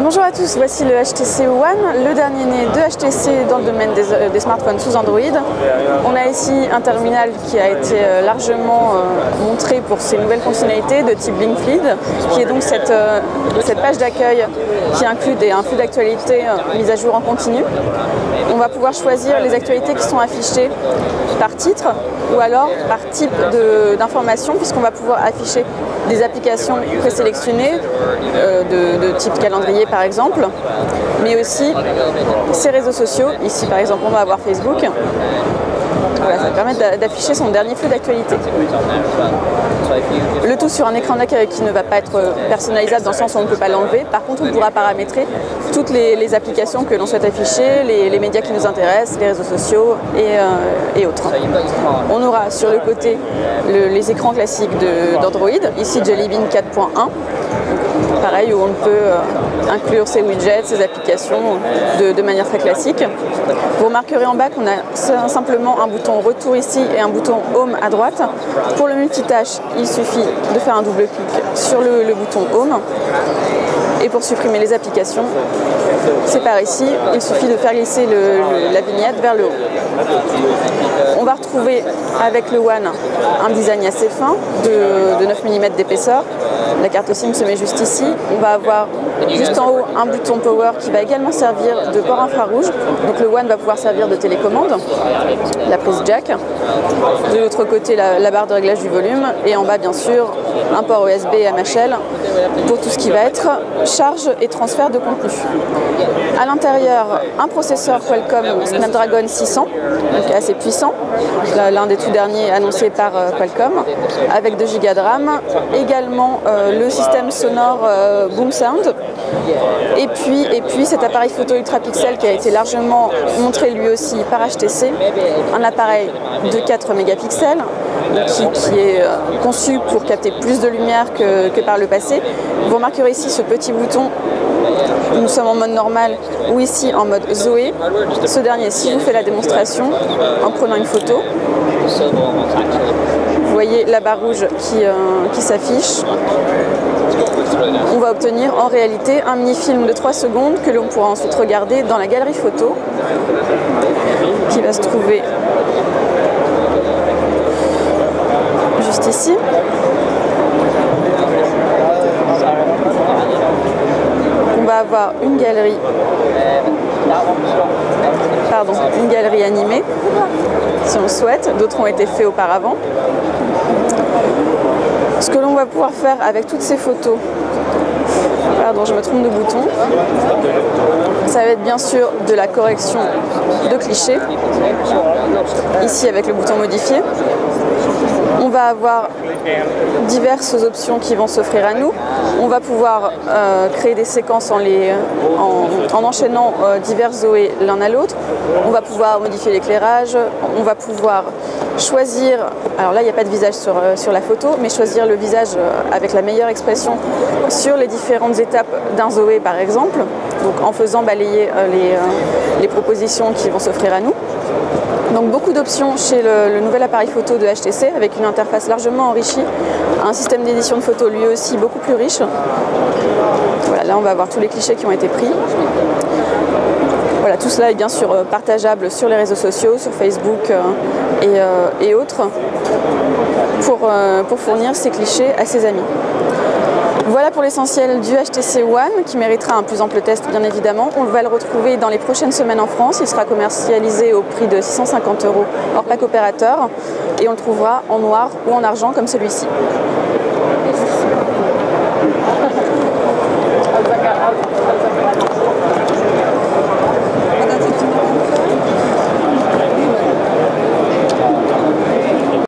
Bonjour à tous, voici le HTC One, le dernier né de HTC dans le domaine des smartphones sous Android. On a ici un terminal qui a été largement montré pour ses nouvelles fonctionnalités de type Blinkfeed, qui est donc cette page d'accueil qui inclut un flux d'actualités mis à jour en continu. On va pouvoir choisir les actualités qui sont affichées par titre ou alors par type d'information, puisqu'on va pouvoir afficher des applications présélectionnées de type calendrier par exemple, mais aussi ses réseaux sociaux. Ici par exemple on va avoir Facebook. Voilà, ça permet d'afficher son dernier flux d'actualité. Le tout sur un écran d'accueil qui ne va pas être personnalisable dans le sens où on ne peut pas l'enlever. Par contre, on pourra paramétrer toutes les applications que l'on souhaite afficher, les médias qui nous intéressent, les réseaux sociaux et autres. On aura sur le côté les écrans classiques d'Android, ici Jelly Bean 4.1. Pareil, où on peut inclure ses widgets, ses applications de manière très classique. Vous remarquerez en bas qu'on a simplement un bouton retour ici et un bouton home à droite. Pour le multitâche, il suffit de faire un double clic sur le bouton home. Et pour supprimer les applications, c'est par ici, il suffit de faire glisser la vignette vers le haut. On va retrouver avec le One un design assez fin de 9 mm d'épaisseur. La carte SIM se met juste ici. On va avoir juste en haut un bouton Power qui va également servir de port infrarouge. Donc le One va pouvoir servir de télécommande, la prise jack. De l'autre côté, la barre de réglage du volume. Et en bas, bien sûr, un port USB et MHL pour tout ce qui va être charge et transfert de contenu. À l'intérieur, un processeur Qualcomm Snapdragon 600, donc assez puissant, l'un des tout derniers annoncés par Qualcomm, avec 2 Go de RAM, également le système sonore Boom Sound, et puis cet appareil photo ultra pixel qui a été largement montré lui aussi par HTC, un appareil de 4 mégapixels qui est conçu pour capter plus de lumière que par le passé. Vous remarquerez ici ce petit bouton, nous sommes en mode normal ou ici en mode Zoé. Ce dernier, si je vous fais la démonstration en prenant une photo, vous voyez la barre rouge qui s'affiche. On va obtenir en réalité un mini-film de 3 secondes que l'on pourra ensuite regarder dans la galerie photo qui va se trouver juste ici. On va avoir une galerie animée, si on le souhaite. D'autres ont été faits auparavant. Ce que l'on va pouvoir faire avec toutes ces photos, je me trompe de bouton, ça va être bien sûr de la correction de clichés, ici avec le bouton modifier. On va avoir diverses options qui vont s'offrir à nous. On va pouvoir créer des séquences en enchaînant divers Zoé l'un à l'autre. On va pouvoir modifier l'éclairage. On va pouvoir choisir, alors là il n'y a pas de visage sur la photo, mais choisir le visage avec la meilleure expression sur les différentes étapes d'un Zoé par exemple. Donc en faisant balayer les propositions qui vont s'offrir à nous. Donc beaucoup d'options chez le nouvel appareil photo de HTC avec une interface largement enrichie, un système d'édition de photos lui aussi beaucoup plus riche. Voilà, là on va avoir tous les clichés qui ont été pris. Voilà, tout cela est bien sûr partageable sur les réseaux sociaux, sur Facebook et autres, pour fournir ces clichés à ses amis. Voilà pour l'essentiel du HTC One qui méritera un plus ample test bien évidemment. On va le retrouver dans les prochaines semaines en France. Il sera commercialisé au prix de 650 € hors pack opérateur et on le trouvera en noir ou en argent comme celui-ci.